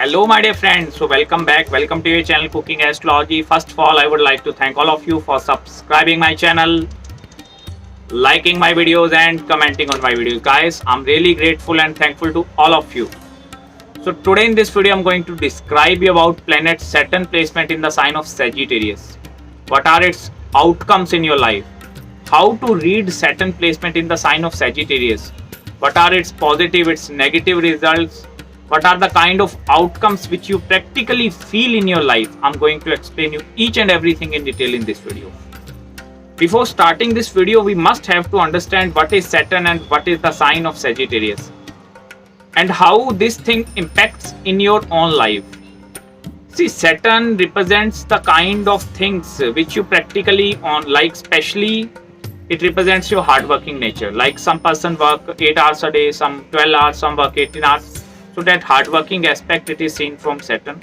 Hello, my dear friends. So, welcome back. Welcome to your channel Cooking Astrology. First of all, I would like to thank all of you for subscribing my channel, liking my videos, and commenting on my videos. Guys, I'm really grateful and thankful to all of you. So, today in this video, I'm going to describe you about planet Saturn placement in the sign of Sagittarius. What are its outcomes in your life? How to read Saturn placement in the sign of Sagittarius? What are its positive, its negative results? What are the kind of outcomes which you practically feel in your life? I'm going to explain you each and everything in detail in this video. Before starting this video, we must have to understand what is Saturn and what is the sign of Sagittarius and how this thing impacts in your own life. See, Saturn represents the kind of things which you practically on, like especially it represents your hardworking nature. Like some person work 8 hours a day, some 12 hours, some work 18 hours. So that hardworking aspect it is seen from Saturn.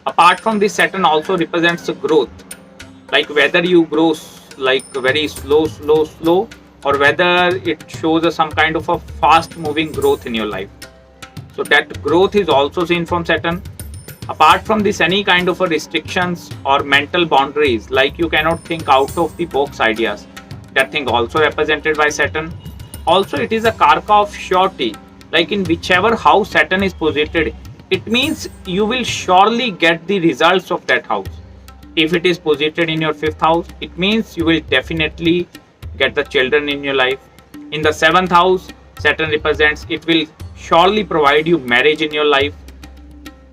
Apart from this, Saturn also represents the growth. Like whether you grow like very slow, or whether it shows some kind of a fast moving growth in your life. So that growth is also seen from Saturn. Apart from this, any kind of a restrictions or mental boundaries, like you cannot think out of the box ideas, that thing also represented by Saturn. Also, it is a karka of surety. Like in whichever house Saturn is posited, it means you will surely get the results of that house. If it is posited in your 5th house, it means you will definitely get the children in your life. In the 7th house, Saturn represents it will surely provide you marriage in your life.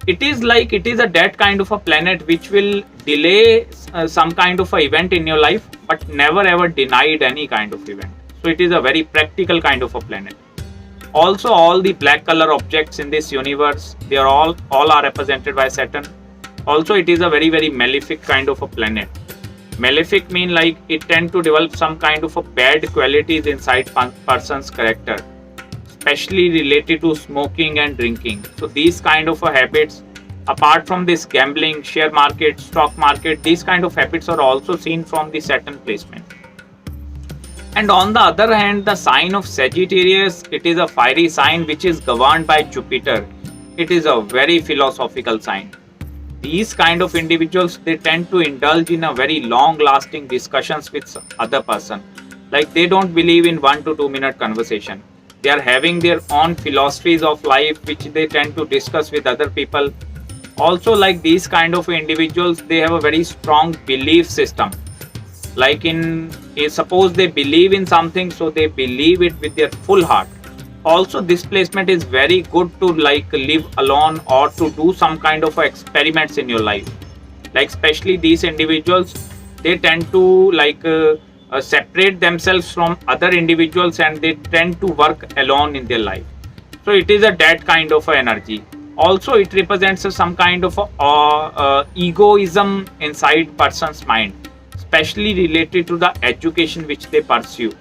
It is like it is a that kind of a planet which will delay some kind of a event in your life, but never ever denied any kind of event. So it is a very practical kind of a planet. Also, all the black color objects in this universe, they are all are represented by Saturn. Also, it is a very malefic kind of a planet. Malefic mean like it tend to develop some kind of a bad qualities inside person's character, especially related to smoking and drinking. So these kind of habits, apart from this gambling, share market, stock market, these kind of habits are also seen from the Saturn placement. And on the other hand, the sign of Sagittarius, it is a fiery sign which is governed by Jupiter. It is a very philosophical sign. These kind of individuals, they tend to indulge in a very long lasting discussions with other person. Like they don't believe in 1 to 2 minute conversation. They are having their own philosophies of life which they tend to discuss with other people. Also, like these kind of individuals, they have a very strong belief system. Like suppose they believe in something, so they believe it with their full heart. Also, this placement is very good to like live alone or to do some kind of experiments in your life. Like especially these individuals, they tend to like separate themselves from other individuals and they tend to work alone in their life. So it is a that kind of energy. Also, it represents some kind of egoism inside person's mind, especially related to the education which they pursue.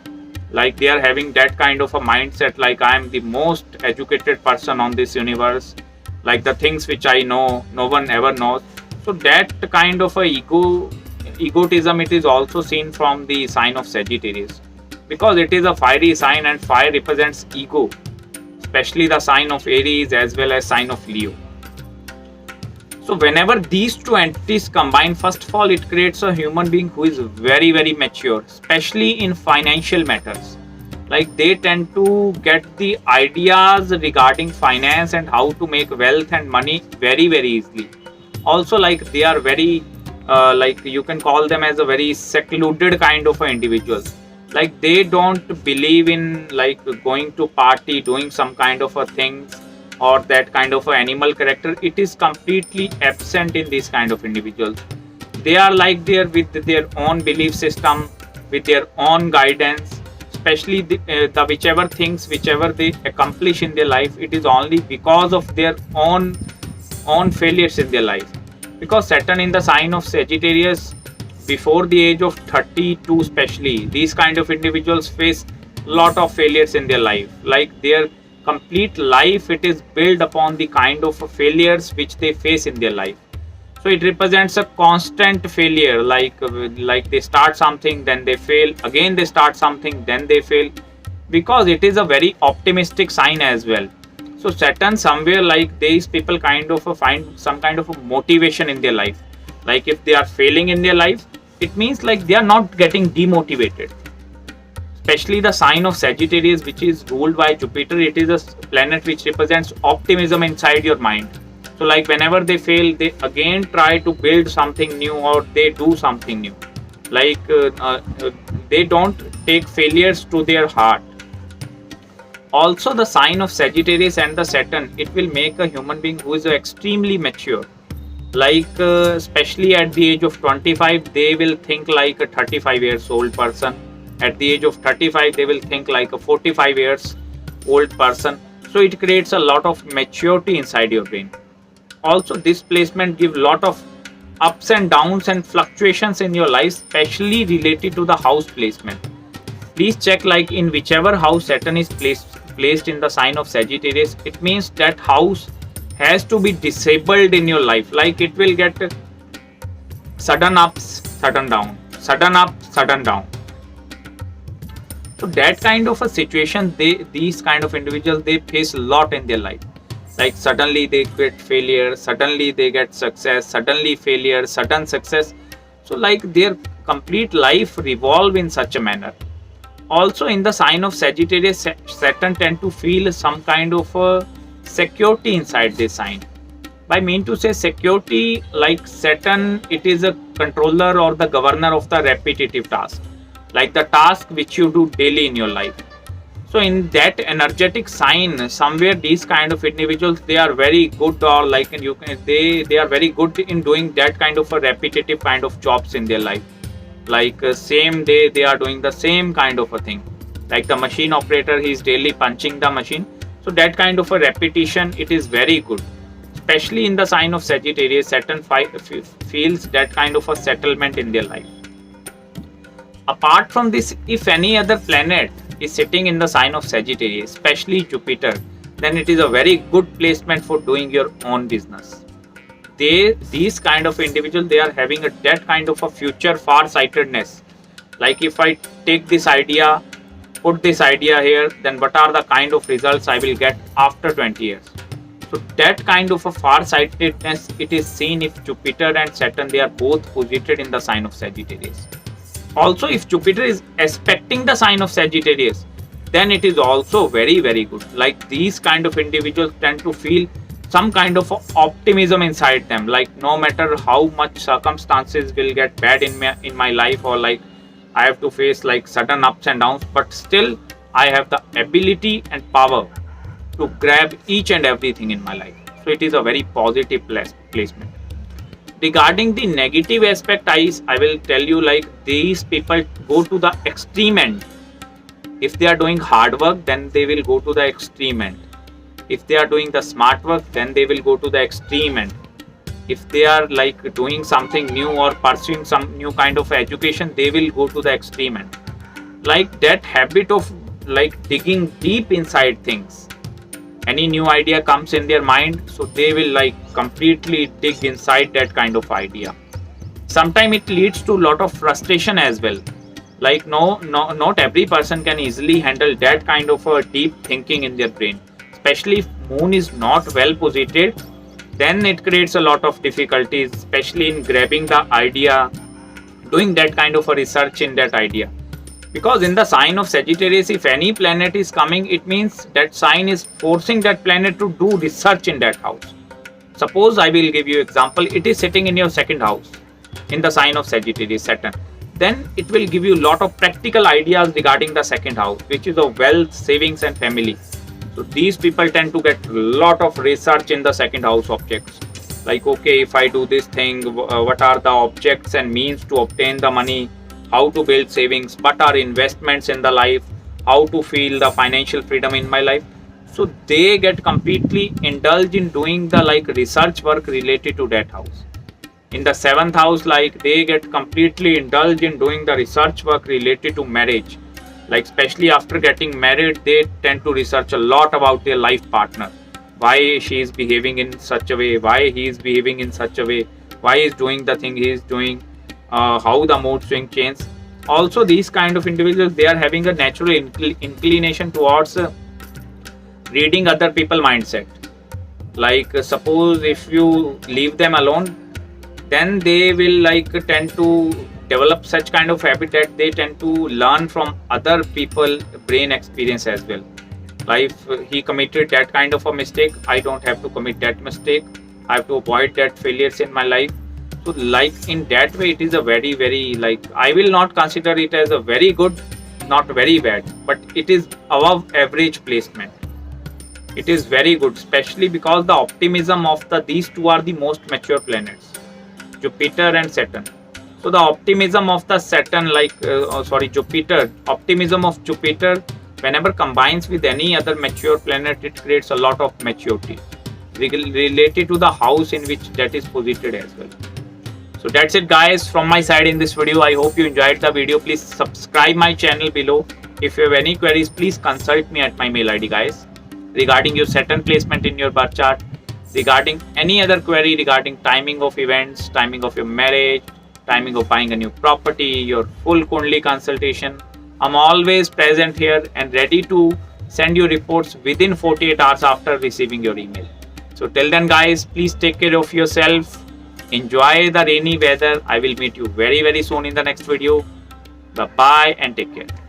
Like they are having that kind of a mindset, like I am the most educated person on this universe, like the things which I know no one ever knows. So that kind of a egotism, it is also seen from the sign of Sagittarius, because it is a fiery sign and fire represents ego, especially the sign of Aries as well as sign of Leo. So whenever these two entities combine, first of all, it creates a human being who is very mature, especially in financial matters. Like they tend to get the ideas regarding finance and how to make wealth and money very easily. Also, like they are very like you can call them as a very secluded kind of individuals. Like they don't believe in like going to party, doing some kind of a things, or that kind of animal character. It is completely absent in these kind of individuals. They are like there with their own belief system, with their own guidance, especially the whichever they accomplish in their life, it is only because of their own failures in their life. Because Saturn in the sign of Sagittarius, before the age of 32 especially, these kind of individuals face lot of failures in their life. Like their complete life, it is built upon the kind of failures which they face in their life. So it represents a constant failure. Like they start something, then they fail, again they start something, then they fail, because it is a very optimistic sign as well. So Saturn somewhere, like these people kind of find some kind of a motivation in their life. Like if they are failing in their life, it means like they are not getting demotivated. Especially the sign of Sagittarius, which is ruled by Jupiter, it is a planet which represents optimism inside your mind. So like whenever they fail, they again try to build something new, or they do something new. Like they don't take failures to their heart. Also, the sign of Sagittarius and the Saturn, it will make a human being who is extremely mature. Like especially at the age of 25, they will think like a 35 years old person. At the age of 35, they will think like a 45 years old person. So it creates a lot of maturity inside your brain. Also, this placement gives lot of ups and downs and fluctuations in your life, especially related to the house placement. Please check like in whichever house Saturn is placed in the sign of Sagittarius, it means that house has to be disabled in your life. Like it will get sudden ups, sudden down, sudden up, sudden down. So that kind of a situation, these kind of individuals, they face a lot in their life. Like suddenly they get failure, suddenly they get success, suddenly failure, sudden success. So like their complete life revolve in such a manner. Also in the sign of Sagittarius, Saturn tend to feel some kind of a security inside this sign. By mean to say security, like Saturn, it is a controller or the governor of the repetitive task, like the task which you do daily in your life. So in that energetic sign, somewhere these kind of individuals, they are very good, or like they are very good in doing that kind of a repetitive kind of jobs in their life. Like same day they are doing the same kind of a thing. Like the machine operator, he is daily punching the machine. So that kind of a repetition, it is very good. Especially in the sign of Sagittarius, Saturn feels that kind of a settlement in their life. Apart from this, if any other planet is sitting in the sign of Sagittarius, especially Jupiter, then it is a very good placement for doing your own business. These kind of individuals, they are having that kind of a future far-sightedness. Like if I take this idea, put this idea here, then what are the kind of results I will get after 20 years? So that kind of a far-sightedness, it is seen if Jupiter and Saturn, they are both posited in the sign of Sagittarius. Also, if Jupiter is aspecting the sign of Sagittarius, then it is also very, very good. Like these kind of individuals tend to feel some kind of optimism inside them. Like no matter how much circumstances will get bad in my life, or like I have to face like sudden ups and downs, but still I have the ability and power to grab each and everything in my life. So it is a very positive placement. Regarding the negative aspect, I will tell you, like these people go to the extreme end. If they are doing hard work, then they will go to the extreme end. If they are doing the smart work, then they will go to the extreme end. If they are like doing something new or pursuing some new kind of education, they will go to the extreme end. Like that habit of like digging deep inside things. Any new idea comes in their mind, so they will like completely dig inside that kind of idea. Sometimes it leads to a lot of frustration as well. Like not every person can easily handle that kind of a deep thinking in their brain. Especially if moon is not well posited, then it creates a lot of difficulties, especially in grabbing the idea, doing that kind of a research in that idea. Because in the sign of Sagittarius, if any planet is coming, it means that sign is forcing that planet to do research in that house. Suppose I will give you example, it is sitting in your second house in the sign of Sagittarius, Saturn. Then it will give you a lot of practical ideas regarding the second house, which is of wealth, savings and family. So these people tend to get a lot of research in the second house objects. Like, okay, if I do this thing, what are the objects and means to obtain the money? How to build savings? What are investments in the life? How to feel the financial freedom in my life? So they get completely indulged in doing the like research work related to that house. In the seventh house, like they get completely indulged in doing the research work related to marriage. Like especially after getting married, they tend to research a lot about their life partner. Why she is behaving in such a way, why he is behaving in such a way, why he is doing the thing he is doing, how the mood swing changes. Also these kind of individuals, they are having a natural inclination towards reading other people mindset. Like suppose if you leave them alone, then they will like tend to develop such kind of habit that they tend to learn from other people brain experience as well. Like if he committed that kind of a mistake, I don't have to commit that mistake. I have to avoid that failures in my life. So like in that way, it is a very like, I will not consider it as a very good, not very bad, but it is above average placement. It is very good, especially because the optimism of these two are the most mature planets, Jupiter and Saturn. So the optimism of the Saturn, Jupiter, optimism of Jupiter, whenever combines with any other mature planet, it creates a lot of maturity related to the house in which that is posited as well. So that's it guys from my side in this video. I hope you enjoyed the video. Please subscribe my channel below. If you have any queries, please consult me at my mail ID guys, regarding your Saturn placement in your birth chart, regarding any other query regarding timing of events, timing of your marriage, timing of buying a new property, your full Kundli consultation. I'm always present here and ready to send you reports within 48 hours after receiving your email. So till then guys, please take care of yourself. Enjoy the rainy weather. I will meet you very soon in the next video. Bye bye and take care.